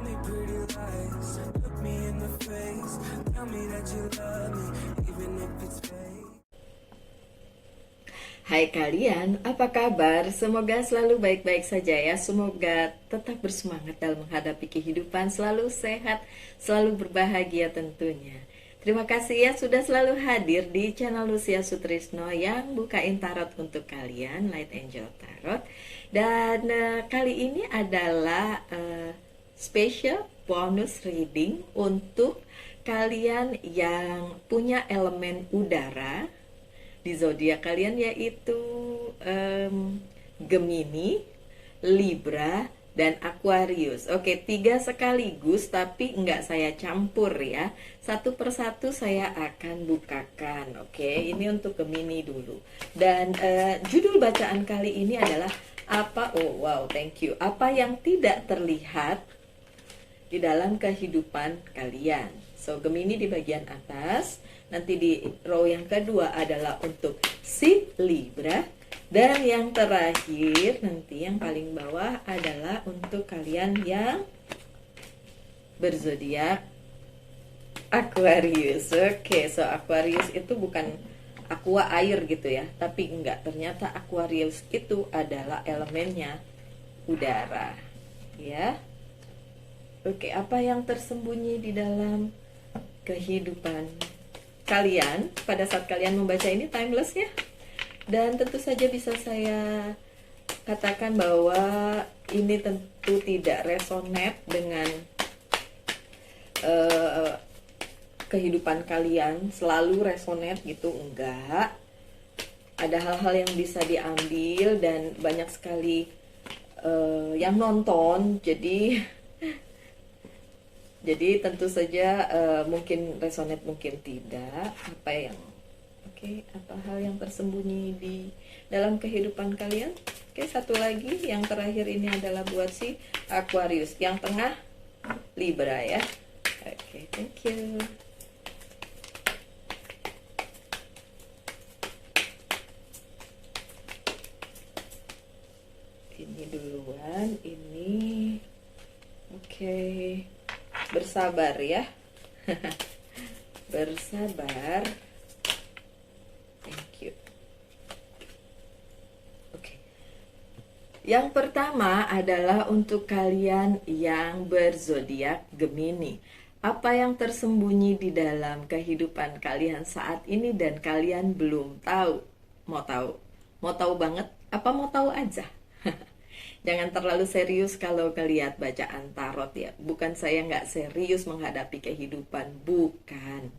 me pretty lies, look me in the face, tell me that you love me, even if it's fake. Hai kalian, apa kabar? Semoga selalu baik-baik saja ya. Semoga tetap bersemangat dalam menghadapi kehidupan, selalu sehat, selalu berbahagia tentunya. Terima kasih ya sudah selalu hadir di channel Lucia Sutrisno yang bukain tarot untuk kalian, Light Angel Tarot. Dan kali ini adalah special bonus reading untuk kalian yang punya elemen udara di zodiak kalian, yaitu Gemini, Libra, dan Aquarius. Oke, 3 sekaligus tapi nggak saya campur ya. Satu persatu saya akan bukakan. Oke, ini untuk Gemini dulu. Dan judul bacaan kali ini adalah apa? Oh wow, thank you. Apa yang tidak terlihat di dalam kehidupan kalian. So, Gemini di bagian atas. Nanti di row yang kedua adalah untuk si Libra. Dan yang terakhir, nanti yang paling bawah adalah untuk kalian yang berzodiak Aquarius. Oke, so Aquarius itu bukan aqua air gitu ya. Tapi enggak, ternyata Aquarius itu adalah elemennya udara. Ya. Oke, apa yang tersembunyi di dalam kehidupan kalian pada saat kalian membaca ini? Timeless ya. Dan tentu saja bisa saya katakan bahwa ini tentu tidak resonate dengan kehidupan kalian, selalu resonate gitu, enggak. Ada hal-hal yang bisa diambil dan banyak sekali yang nonton, jadi tentu saja mungkin resonate, mungkin tidak. Apa hal yang tersembunyi di dalam kehidupan kalian? Oke, satu lagi yang terakhir ini adalah buat si Aquarius. Yang tengah Libra ya. Oke, thank you. Ini duluan, ini. Oke. Bersabar ya. Bersabar. Thank you. Oke. Yang pertama adalah untuk kalian yang berzodiak Gemini. Apa yang tersembunyi di dalam kehidupan kalian saat ini dan kalian belum tahu? Mau tahu? Mau tahu banget? Apa mau tahu aja? Jangan terlalu serius kalau ngelihat bacaan tarot ya. Bukan saya nggak serius menghadapi kehidupan, bukan.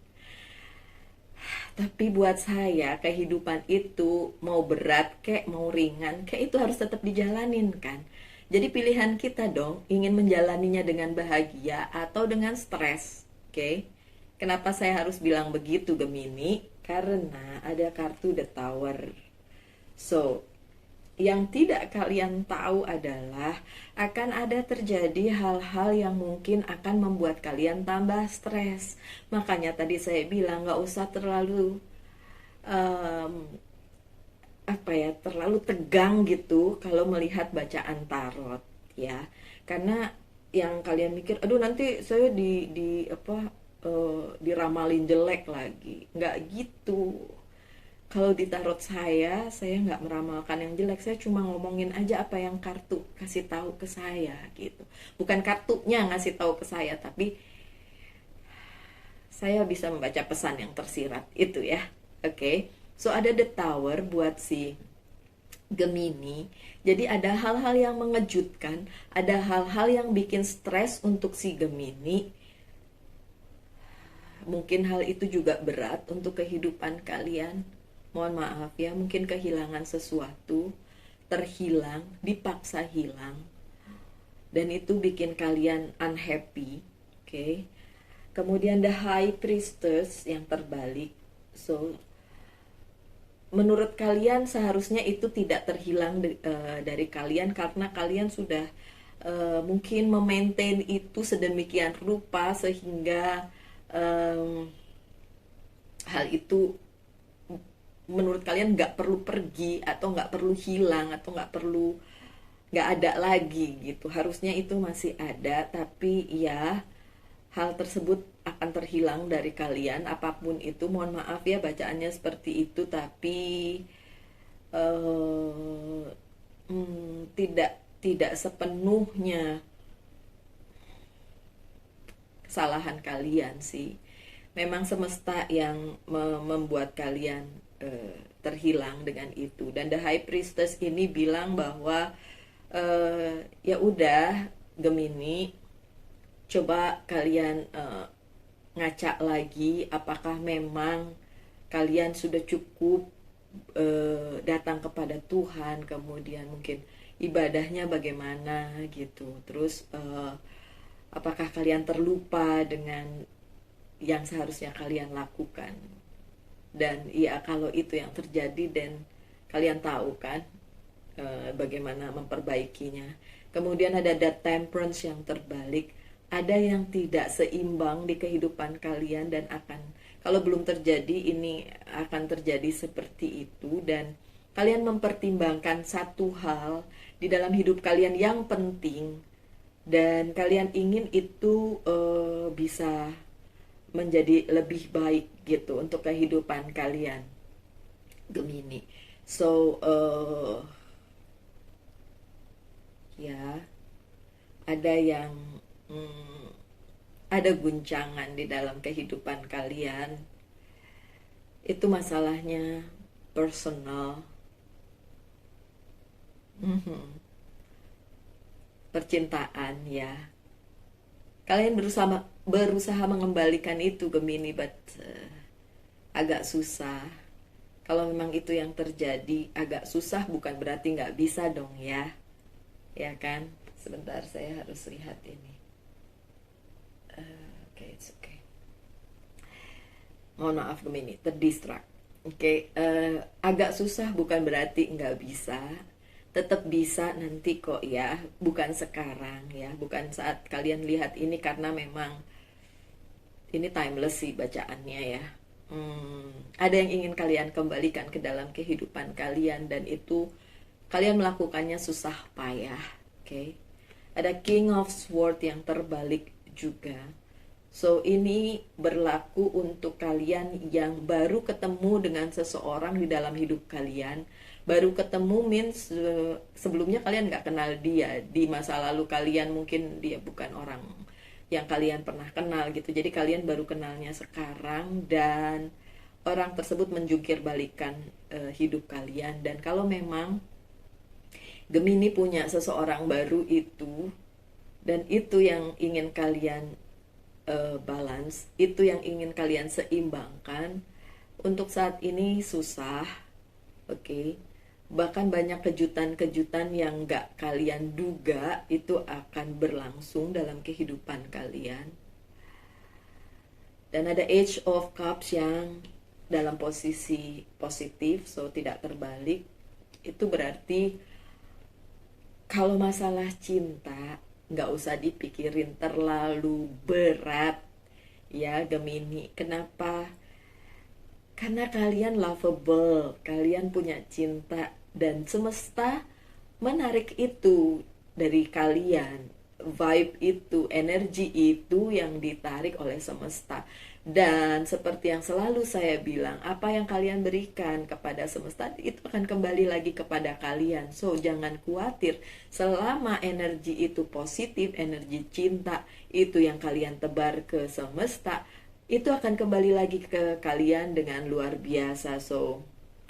Tapi buat saya kehidupan itu mau berat kek, mau ringan kek, itu harus tetap dijalanin kan. Jadi pilihan kita dong, ingin menjalaninya dengan bahagia atau dengan stres. Oke? Kenapa saya harus bilang begitu Gemini? Karena ada kartu The Tower. So, yang tidak kalian tahu adalah akan ada terjadi hal-hal yang mungkin akan membuat kalian tambah stres. Makanya tadi saya bilang gak usah terlalu terlalu tegang gitu kalau melihat bacaan tarot ya. Karena yang kalian mikir, aduh nanti saya diramalin jelek lagi. Nggak gitu. Kalau di tarot saya nggak meramalkan yang jelek, saya cuma ngomongin aja apa yang kartu kasih tahu ke saya gitu. Bukan kartunya ngasih tahu ke saya, tapi saya bisa membaca pesan yang tersirat itu ya. Oke. So ada The Tower buat si Gemini. Jadi ada hal-hal yang mengejutkan, ada hal-hal yang bikin stres untuk si Gemini. Mungkin hal itu juga berat untuk kehidupan kalian. Mohon maaf ya, mungkin kehilangan sesuatu, terhilang, dipaksa hilang, dan itu bikin kalian unhappy. Oke. Kemudian the High Priestess yang terbalik. So, menurut kalian seharusnya itu tidak terhilang dari kalian karena kalian sudah mungkin memaintain itu sedemikian rupa sehingga hal itu menurut kalian nggak perlu pergi atau nggak perlu hilang atau nggak perlu nggak ada lagi gitu. Harusnya itu masih ada, tapi ya hal tersebut akan terhilang dari kalian apapun itu. Mohon maaf ya bacaannya seperti itu, tapi eh, tidak sepenuhnya kesalahan kalian sih. Memang semesta yang membuat kalian terhilang dengan itu. Dan the high priestess ini bilang bahwa ya udah Gemini, coba kalian ngaca lagi apakah memang kalian sudah cukup datang kepada Tuhan, kemudian mungkin ibadahnya bagaimana gitu. Terus apakah kalian terlupa dengan yang seharusnya kalian lakukan. Dan ya kalau itu yang terjadi dan kalian tahu kan bagaimana memperbaikinya. Kemudian ada the temperance yang terbalik, ada yang tidak seimbang di kehidupan kalian dan akan, kalau belum terjadi, ini akan terjadi seperti itu. Dan kalian mempertimbangkan satu hal di dalam hidup kalian yang penting dan kalian ingin itu bisa menjadi lebih baik gitu untuk kehidupan kalian, Gemini. So ya ada yang ada guncangan di dalam kehidupan kalian. Itu masalahnya personal. Percintaan ya. Kalian berusaha mengembalikan itu Gemini, but agak susah. Kalau memang itu yang terjadi, agak susah bukan berarti nggak bisa dong ya. Ya kan? Sebentar, saya harus lihat ini. Oke, it's okay. Mohon maaf Gemini, terdistract. Oke, agak susah bukan berarti nggak bisa. Tetap bisa nanti kok ya, bukan sekarang ya, bukan saat kalian lihat ini, karena memang ini timeless sih bacaannya ya. Ada yang ingin kalian kembalikan ke dalam kehidupan kalian dan itu kalian melakukannya susah payah. Oke. Ada King of Swords yang terbalik juga. So ini berlaku untuk kalian yang baru ketemu dengan seseorang di dalam hidup kalian. Baru ketemu means sebelumnya kalian gak kenal dia. Di masa lalu kalian mungkin dia bukan orang yang kalian pernah kenal gitu. Jadi kalian baru kenalnya sekarang dan orang tersebut menjungkir balikan hidup kalian. Dan kalau memang Gemini punya seseorang baru itu, dan itu yang ingin kalian balance, itu yang ingin kalian seimbangkan, untuk saat ini susah. Oke. Bahkan banyak kejutan-kejutan yang gak kalian duga itu akan berlangsung dalam kehidupan kalian. Dan ada Age of Cups yang dalam posisi positif, so tidak terbalik. Itu berarti kalau masalah cinta gak usah dipikirin terlalu berat ya Gemini. Kenapa? Karena kalian lovable, kalian punya cinta dan semesta menarik itu dari kalian. Vibe itu, energi itu yang ditarik oleh semesta. Dan seperti yang selalu saya bilang, apa yang kalian berikan kepada semesta itu akan kembali lagi kepada kalian. So jangan khawatir, selama energi itu positif, energi cinta itu yang kalian tebar ke semesta, itu akan kembali lagi ke kalian dengan luar biasa. So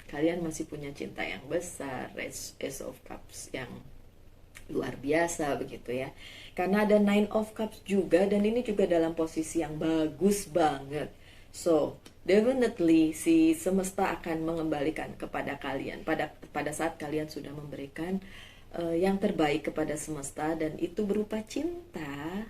kalian masih punya cinta yang besar, Ace of Cups yang luar biasa begitu ya. Karena ada Nine of Cups juga, dan ini juga dalam posisi yang bagus banget. So definitely si semesta akan mengembalikan kepada kalian pada saat kalian sudah memberikan yang terbaik kepada semesta, dan itu berupa cinta,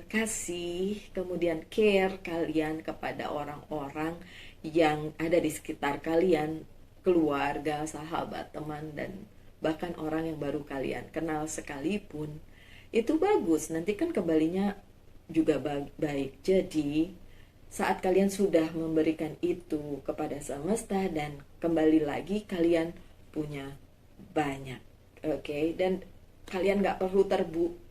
kasih, kemudian care kalian kepada orang-orang yang ada di sekitar kalian, keluarga, sahabat, teman, dan bahkan orang yang baru kalian kenal sekalipun. Itu bagus, nanti kan kembalinya juga baik. Jadi saat kalian sudah memberikan itu kepada semesta dan kembali lagi, kalian punya banyak Oke, dan kalian nggak perlu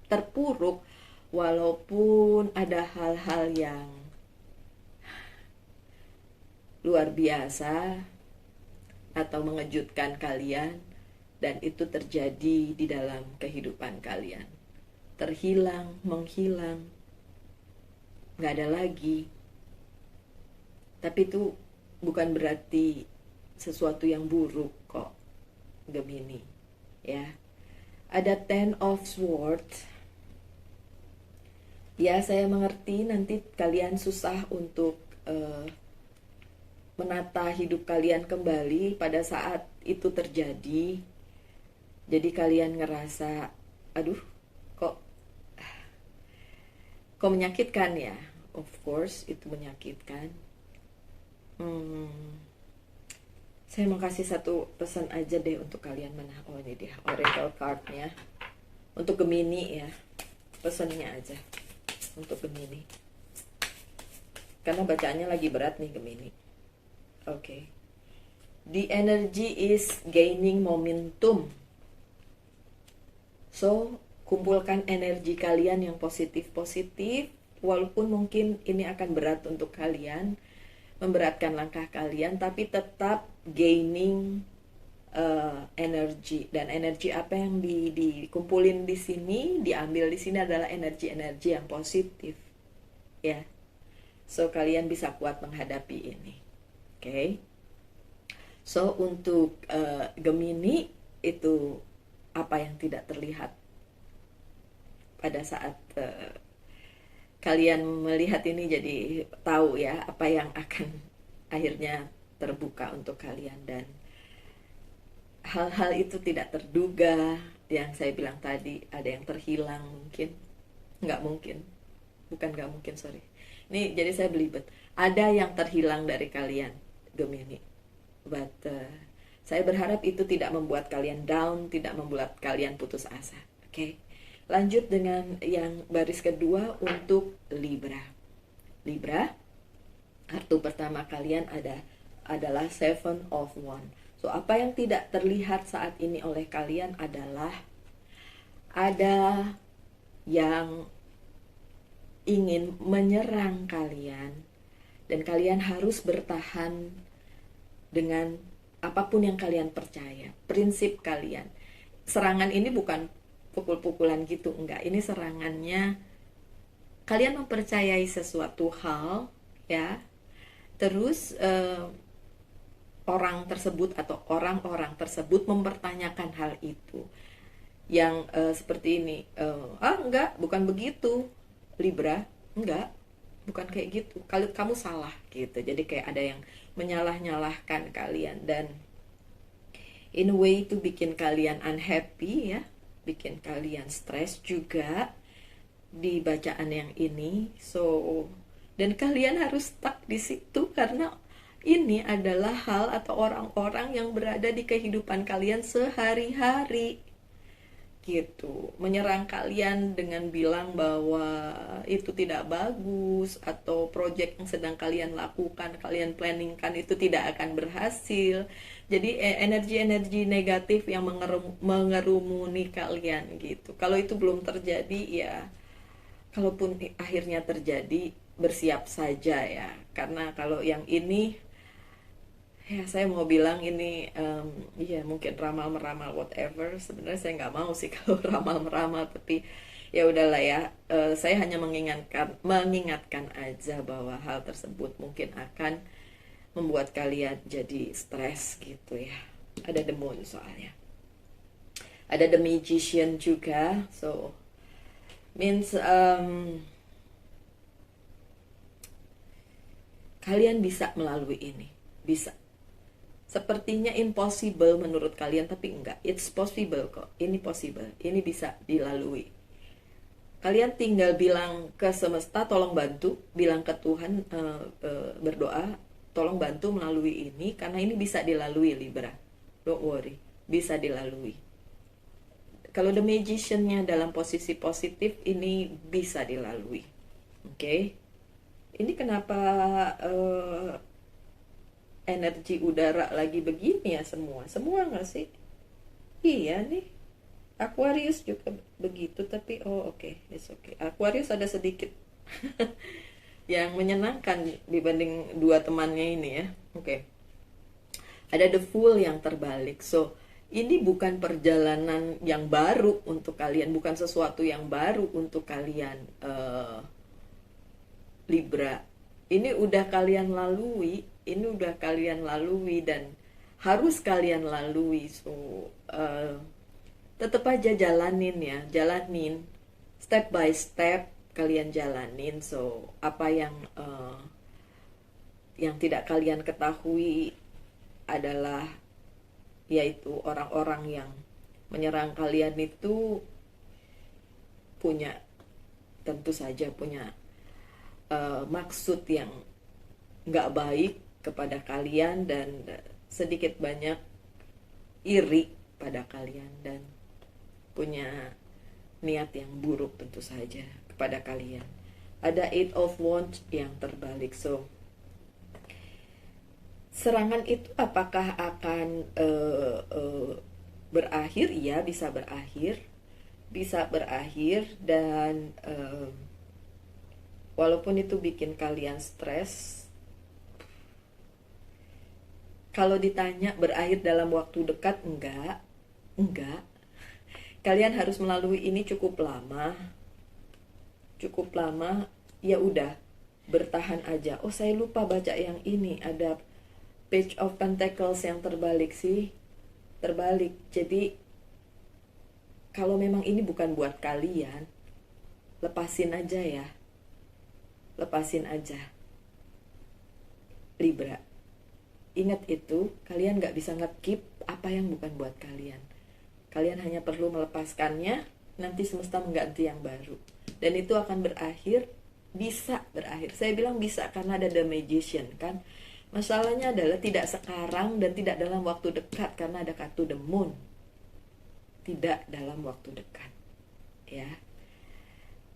terpuruk walaupun ada hal-hal yang luar biasa atau mengejutkan kalian, dan itu terjadi di dalam kehidupan kalian. Terhilang, menghilang, nggak ada lagi. Tapi itu bukan berarti sesuatu yang buruk kok, Gemini. Ya, ada Ten of Swords. Ya, saya mengerti nanti kalian susah untuk menata hidup kalian kembali pada saat itu terjadi. Jadi kalian ngerasa, aduh, kok menyakitkan ya. Of course itu menyakitkan. Saya mau kasih satu pesan aja deh untuk kalian. Mana? Oh, ini dia Oracle cardnya untuk Gemini ya. Pesannya aja untuk Gemini, karena bacaannya lagi berat nih Gemini. Oke. The energy is gaining momentum. So, kumpulkan energi kalian yang positif-positif, walaupun mungkin ini akan berat untuk kalian, memberatkan langkah kalian, tapi tetap gaining energi. Dan energi apa yang dikumpulin di sini, diambil di sini adalah energi-energi yang positif, ya. So kalian bisa kuat menghadapi ini, oke? So untuk Gemini itu apa yang tidak terlihat pada saat kalian melihat ini, jadi tahu ya apa yang akan akhirnya terbuka untuk kalian. Dan hal-hal itu tidak terduga yang saya bilang tadi, ada yang terhilang mungkin, nggak mungkin, bukan nggak mungkin, sorry, ini jadi saya belibet, ada yang terhilang dari kalian Gemini, but saya berharap itu tidak membuat kalian down, tidak membuat kalian putus asa. Oke. Lanjut dengan yang baris kedua untuk Libra. Libra, kartu pertama kalian adalah Seven of Wands. So, apa yang tidak terlihat saat ini oleh kalian adalah ada yang ingin menyerang kalian, dan kalian harus bertahan dengan apapun yang kalian percaya, prinsip kalian. Serangan ini bukan pukul-pukulan gitu, enggak. Ini serangannya kalian mempercayai sesuatu hal, ya. Terus orang tersebut atau orang-orang tersebut mempertanyakan hal itu, yang seperti ini, enggak, bukan begitu Libra, enggak, bukan kayak gitu, kamu salah gitu. Jadi kayak ada yang menyalah-nyalahkan kalian, dan in a way itu bikin kalian unhappy ya, bikin kalian stres juga di bacaan yang ini. So, dan kalian harus stuck di situ karena ini adalah hal atau orang-orang yang berada di kehidupan kalian sehari-hari gitu, menyerang kalian dengan bilang bahwa itu tidak bagus, atau proyek yang sedang kalian lakukan, kalian planningkan itu tidak akan berhasil. Jadi energi-energi negatif yang mengerumuni kalian gitu. Kalau itu belum terjadi ya, kalaupun akhirnya terjadi, bersiap saja ya. Karena kalau yang ini, ya saya mau bilang ini ya mungkin ramal-meramal whatever. Sebenarnya saya nggak mau sih kalau ramal-meramal, tapi ya udahlah ya. Saya hanya mengingatkan aja bahwa hal tersebut mungkin akan membuat kalian jadi stres gitu ya. Ada the moon soalnya, ada the magician juga, so means kalian bisa melalui ini, bisa. Sepertinya impossible menurut kalian, tapi enggak, it's possible kok. Ini possible, ini bisa dilalui. Kalian tinggal bilang ke semesta, tolong bantu, bilang ke Tuhan, berdoa, tolong bantu melalui ini, karena ini bisa dilalui Libra. Don't worry, bisa dilalui. Kalau the magician-nya dalam posisi positif, ini bisa dilalui. Oke? Ini kenapa energi udara lagi begini ya semua nggak sih? Iya nih, Aquarius juga begitu, tapi oh oke, it's okay. Aquarius ada sedikit yang menyenangkan dibanding dua temannya ini ya. Oke. Ada the Fool yang terbalik. So, ini bukan perjalanan yang baru untuk kalian, bukan sesuatu yang baru untuk kalian, Libra. Ini udah kalian lalui, dan harus kalian lalui. So, tetap aja jalanin step by step, kalian jalanin. So, apa yang tidak kalian ketahui adalah yaitu orang-orang yang menyerang kalian itu tentu saja punya maksud yang nggak baik kepada kalian, dan sedikit banyak iri pada kalian, dan punya niat yang buruk tentu saja kepada kalian. Ada Eight of Wands yang terbalik. So, serangan itu apakah akan berakhir? Ya, bisa berakhir, dan walaupun itu bikin kalian stres, kalau ditanya berakhir dalam waktu dekat, enggak. Kalian harus melalui ini cukup lama. Ya udah, bertahan aja. Oh, saya lupa baca yang ini, ada Page of Pentacles yang terbalik. Jadi kalau memang ini bukan buat kalian, lepasin aja ya. Libra, ingat itu, kalian gak bisa nge-keep apa yang bukan buat kalian. Kalian hanya perlu melepaskannya, nanti semesta mengganti yang baru. Dan itu akan bisa berakhir. Saya bilang bisa karena ada The Magician kan. Masalahnya adalah tidak sekarang dan tidak dalam waktu dekat, karena ada kartu The Moon. Tidak dalam waktu dekat, ya.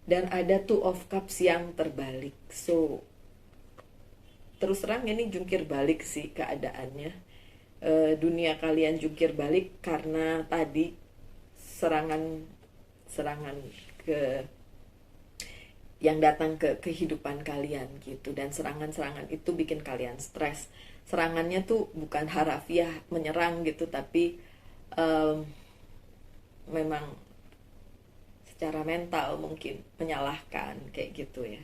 Dan ada Two of Cups yang terbalik. So, terus terang ini jungkir balik sih keadaannya. Dunia kalian jungkir balik karena tadi serangan yang datang ke kehidupan kalian gitu, dan serangan-serangan itu bikin kalian stres. Serangannya tuh bukan harafiah menyerang gitu, tapi memang secara mental mungkin menyalahkan kayak gitu ya.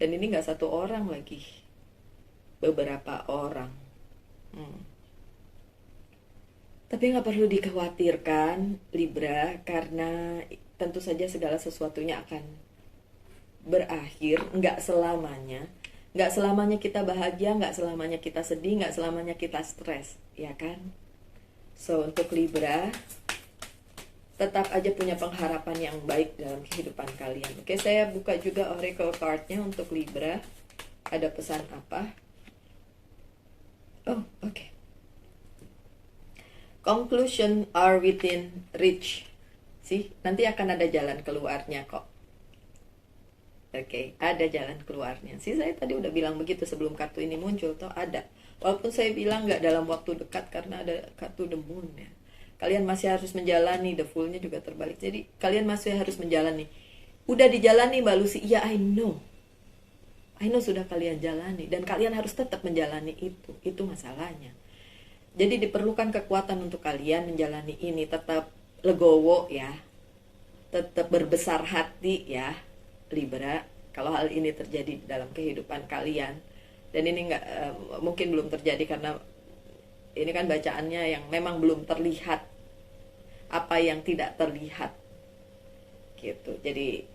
Dan ini nggak satu orang lagi, beberapa orang. Tapi nggak perlu dikhawatirkan Libra, karena tentu saja segala sesuatunya akan berakhir. Nggak selamanya kita bahagia, nggak selamanya kita sedih, nggak selamanya kita stres, ya kan? So, untuk Libra, tetap aja punya pengharapan yang baik dalam kehidupan kalian. Oke, saya buka juga oracle cardnya untuk Libra. Ada pesan apa? Oh, oke. Conclusion are within reach. Nanti akan ada jalan keluarnya kok. Oke, ada jalan keluarnya. Saya tadi udah bilang begitu sebelum kartu ini muncul, toh ada. Walaupun saya bilang nggak dalam waktu dekat karena ada kartu The Moon ya. Kalian masih harus menjalani, The Fool-nya juga terbalik. Jadi kalian masih harus menjalani. Udah dijalani Mbak Lucy, ya I know sudah kalian jalani, dan kalian harus tetap menjalani itu masalahnya. Jadi diperlukan kekuatan untuk kalian menjalani ini, tetap legowo ya, tetap berbesar hati ya Libra, kalau hal ini terjadi dalam kehidupan kalian. Dan ini mungkin belum terjadi karena ini kan bacaannya yang memang belum terlihat apa yang tidak terlihat gitu. Jadi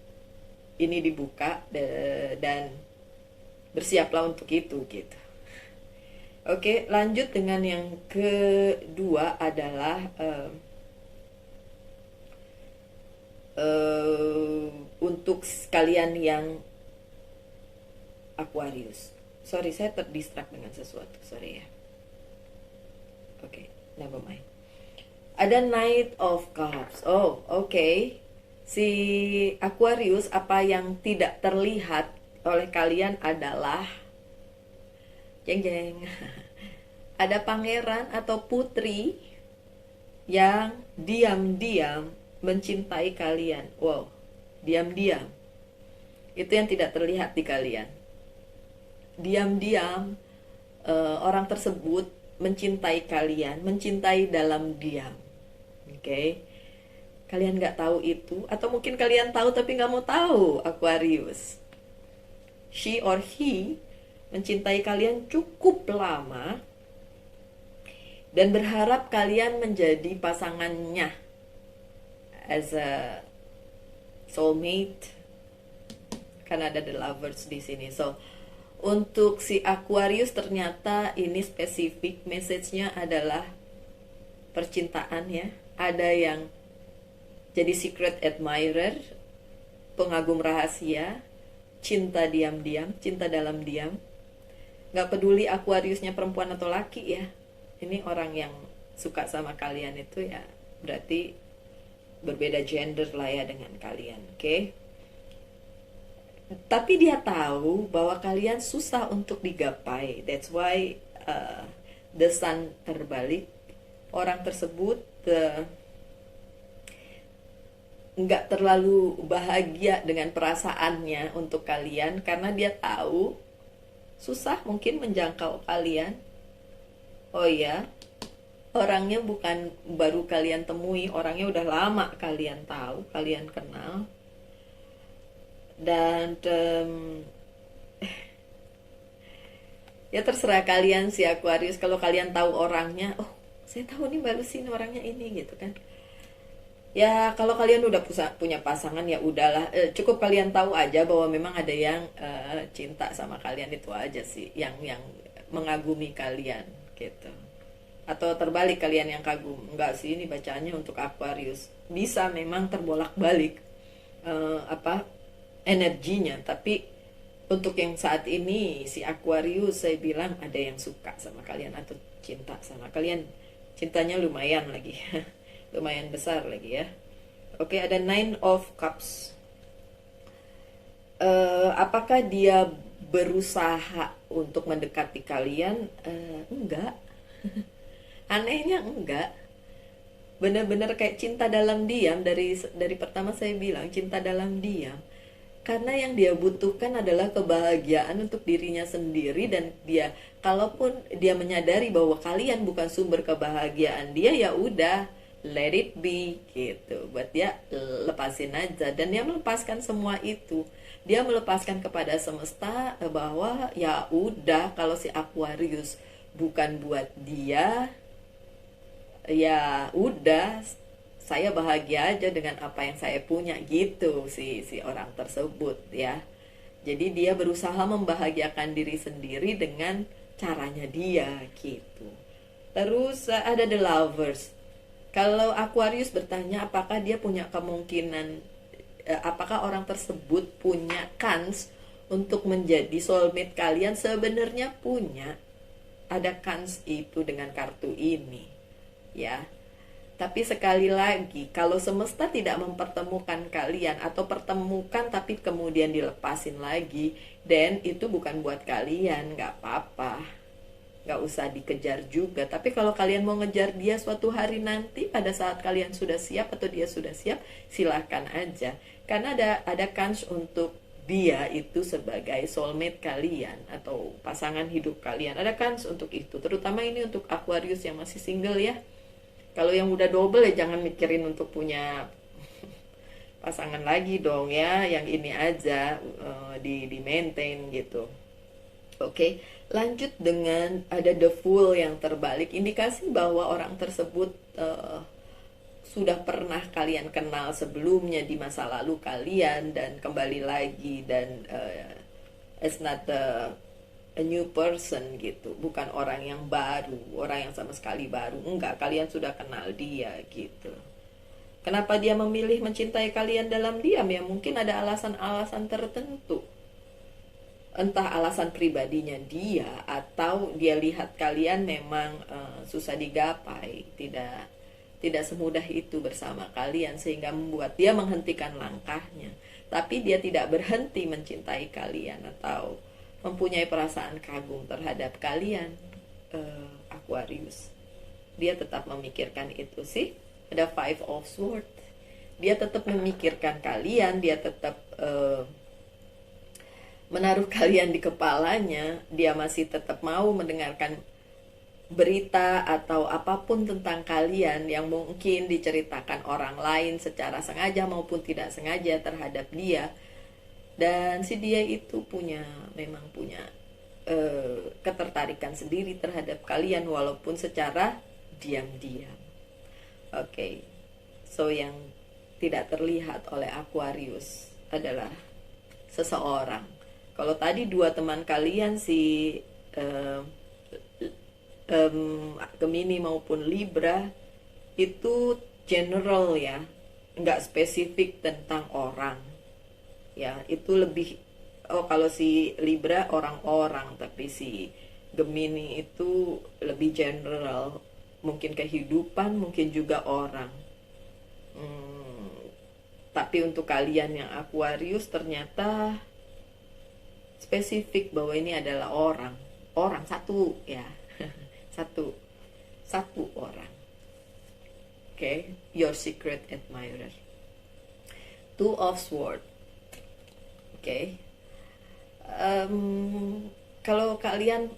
ini dibuka dan bersiaplah untuk itu gitu. Oke, lanjut dengan yang kedua adalah untuk kalian yang Aquarius. Sorry, saya terdistract dengan sesuatu. Sorry ya. Oke, never mind. Ada Knight of Cups. Oh, oke. Si Aquarius, apa yang tidak terlihat oleh kalian adalah jeng. Ada pangeran atau putri yang diam-diam mencintai kalian. Wow, diam-diam. Itu yang tidak terlihat di kalian. Diam-diam orang tersebut mencintai kalian, mencintai dalam diam. Oke, kalian nggak tahu itu, atau mungkin kalian tahu tapi nggak mau tahu. Aquarius, she or he mencintai kalian cukup lama dan berharap kalian menjadi pasangannya as a soulmate. Kan ada the lovers di sini. So untuk si Aquarius ternyata ini spesifik, message-nya adalah percintaan ya. Ada yang jadi secret admirer, pengagum rahasia, cinta diam-diam, cinta dalam diam. Gak peduli Aquariusnya perempuan atau laki ya. Ini orang yang suka sama kalian itu ya berarti berbeda gender lah ya dengan kalian, oke? Tapi dia tahu bahwa kalian susah untuk digapai. That's why the sun terbalik. Orang tersebut nggak terlalu bahagia dengan perasaannya untuk kalian karena dia tahu susah mungkin menjangkau kalian. Oh iya, orangnya bukan baru kalian temui, orangnya udah lama kalian tahu, kalian kenal. Dan ya terserah kalian si Aquarius, kalau kalian tahu orangnya, oh saya tahu nih baru sini orangnya ini gitu kan. Ya kalau kalian udah punya pasangan ya udahlah, cukup kalian tahu aja bahwa memang ada yang cinta sama kalian, itu aja sih yang mengagumi kalian gitu. Atau terbalik, kalian yang kagum. Enggak sih, ini bacaannya untuk Aquarius. Bisa memang terbolak-balik energinya, tapi untuk yang saat ini si Aquarius saya bilang ada yang suka sama kalian atau cinta sama kalian. Cintanya lumayan lagi. Lumayan besar lagi ya. Oke, ada Nine of Cups. Apakah dia berusaha untuk mendekati kalian? Enggak. Anehnya enggak. Benar-benar kayak cinta dalam diam. Dari pertama saya bilang cinta dalam diam. Karena yang dia butuhkan adalah kebahagiaan untuk dirinya sendiri, dan dia, kalaupun dia menyadari bahwa kalian bukan sumber kebahagiaan dia, ya udah let it be gitu. Buat dia lepasin aja, dan dia melepaskan semua itu. Dia melepaskan kepada semesta bahwa ya udah, kalau si Aquarius bukan buat dia, ya udah, saya bahagia aja dengan apa yang saya punya gitu, si orang tersebut ya. Jadi dia berusaha membahagiakan diri sendiri dengan caranya dia gitu. Terus ada the lovers. Kalau Aquarius bertanya apakah dia punya kemungkinan, apakah orang tersebut punya kans untuk menjadi soulmate kalian, sebenarnya punya. Ada kans itu dengan kartu ini ya. Tapi sekali lagi, kalau semesta tidak mempertemukan kalian, atau pertemukan tapi kemudian dilepasin lagi, dan itu bukan buat kalian, gak apa-apa, gak usah dikejar juga. Tapi kalau kalian mau ngejar dia suatu hari nanti, pada saat kalian sudah siap atau dia sudah siap, silahkan aja. Karena ada kans untuk dia itu sebagai soulmate kalian atau pasangan hidup kalian. Ada kans untuk itu, terutama ini untuk Aquarius yang masih single ya. Kalau yang udah double ya jangan mikirin untuk punya pasangan lagi dong ya. Yang ini aja di maintain gitu. Oke, lanjut dengan ada the Fool yang terbalik. Indikasi bahwa orang tersebut sudah pernah kalian kenal sebelumnya di masa lalu kalian, dan kembali lagi, dan it's not a new person gitu, bukan orang yang baru, orang yang sama sekali baru, enggak, kalian sudah kenal dia gitu. Kenapa dia memilih mencintai kalian dalam diam? Ya mungkin ada alasan-alasan tertentu, entah alasan pribadinya dia, atau dia lihat kalian memang susah digapai, tidak semudah itu bersama kalian, sehingga membuat dia menghentikan langkahnya. Tapi dia tidak berhenti mencintai kalian atau mempunyai perasaan kagum terhadap kalian, Aquarius. Dia tetap memikirkan itu sih. Ada Five of Swords. Dia tetap memikirkan kalian, dia tetap menaruh kalian di kepalanya, dia masih tetap mau mendengarkan berita atau apapun tentang kalian yang mungkin diceritakan orang lain secara sengaja maupun tidak sengaja terhadap dia. Dan si dia itu memang punya ketertarikan sendiri terhadap kalian walaupun secara diam-diam. Oke. So yang tidak terlihat oleh Aquarius adalah seseorang. Kalau tadi dua teman kalian si Gemini maupun Libra itu general ya, nggak spesifik tentang orang. Ya, itu lebih kalau si Libra orang-orang, tapi si Gemini itu lebih general, mungkin kehidupan, mungkin juga orang. Tapi untuk kalian yang Aquarius ternyata spesifik bahwa ini adalah orang satu ya. satu orang. Oke, your secret admirer. Two of Swords. Oke. Kalau kalian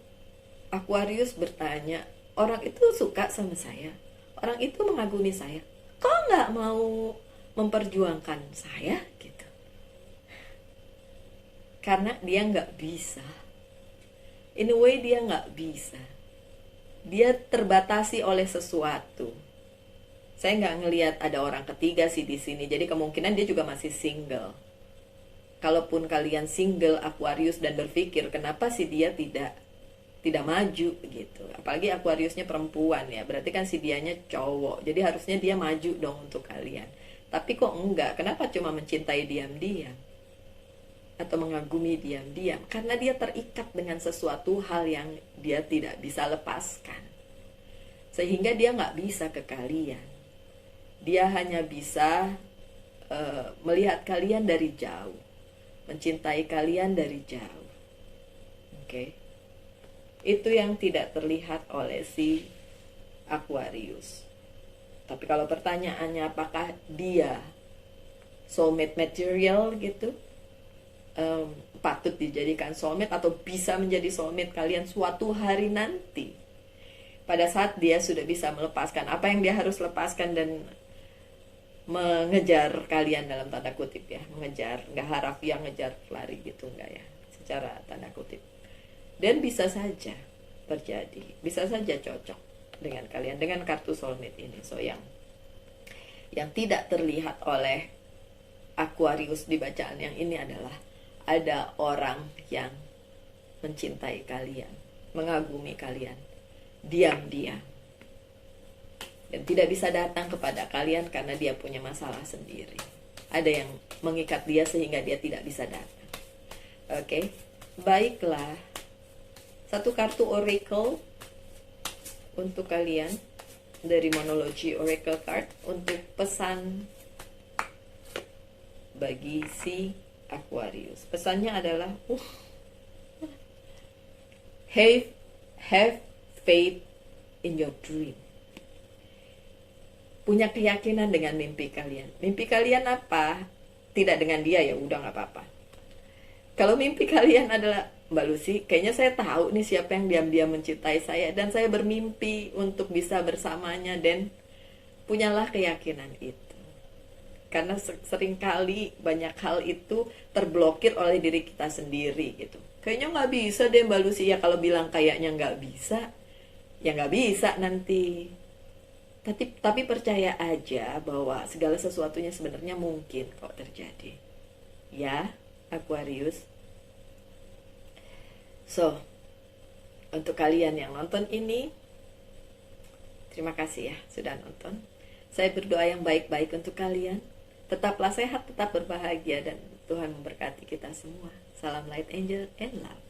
Aquarius bertanya, orang itu suka sama saya, orang itu mengagumi saya, kok nggak mau memperjuangkan saya gitu? Karena dia nggak bisa. In a way dia nggak bisa. Dia terbatasi oleh sesuatu. Saya nggak ngelihat ada orang ketiga sih di sini. Jadi kemungkinan dia juga masih single. Kalaupun kalian single Aquarius dan berpikir kenapa sih dia tidak maju gitu. Apalagi Aquariusnya perempuan ya. Berarti kan si dianya cowok. Jadi harusnya dia maju dong untuk kalian. Tapi kok enggak? Kenapa cuma mencintai diam-diam? Atau mengagumi diam-diam? Karena dia terikat dengan sesuatu hal yang dia tidak bisa lepaskan. Sehingga dia nggak bisa ke kalian. Dia hanya bisa melihat kalian dari jauh, mencintai kalian dari jauh. Oke. Itu yang tidak terlihat oleh si Aquarius. Tapi kalau pertanyaannya apakah dia soulmate material gitu, patut dijadikan soulmate atau bisa menjadi soulmate kalian suatu hari nanti, pada saat dia sudah bisa melepaskan apa yang dia harus lepaskan dan mengejar kalian dalam tanda kutip ya, mengejar, nggak harafiah ngejar lari gitu, nggak ya, secara tanda kutip. Dan bisa saja terjadi, bisa saja cocok dengan kalian dengan kartu soulmate ini. So yang tidak terlihat oleh Aquarius di bacaan yang ini adalah ada orang yang mencintai kalian, mengagumi kalian diam-diam, dan tidak bisa datang kepada kalian karena dia punya masalah sendiri. Ada yang mengikat dia sehingga dia tidak bisa datang. Oke, baiklah. Satu kartu Oracle untuk kalian dari Monology Oracle Card untuk pesan bagi si Aquarius. Pesannya adalah have faith in your dream. Punya keyakinan dengan mimpi kalian. Mimpi kalian apa? Tidak dengan dia ya udah nggak apa-apa. Kalau mimpi kalian adalah, Mbak Lucy, kayaknya saya tahu nih siapa yang diam-diam mencintai saya dan saya bermimpi untuk bisa bersamanya, dan punyalah keyakinan itu. Karena seringkali banyak hal itu terblokir oleh diri kita sendiri gitu. Kayaknya nggak bisa deh Mbak Lucy, ya kalau bilang kayaknya nggak bisa, ya nggak bisa nanti. Tapi percaya aja bahwa segala sesuatunya sebenarnya mungkin kok terjadi. Ya, Aquarius. So, untuk kalian yang nonton ini, terima kasih ya sudah nonton. Saya berdoa yang baik-baik untuk kalian. Tetaplah sehat, tetap berbahagia, dan Tuhan memberkati kita semua. Salam Light Angel and Love.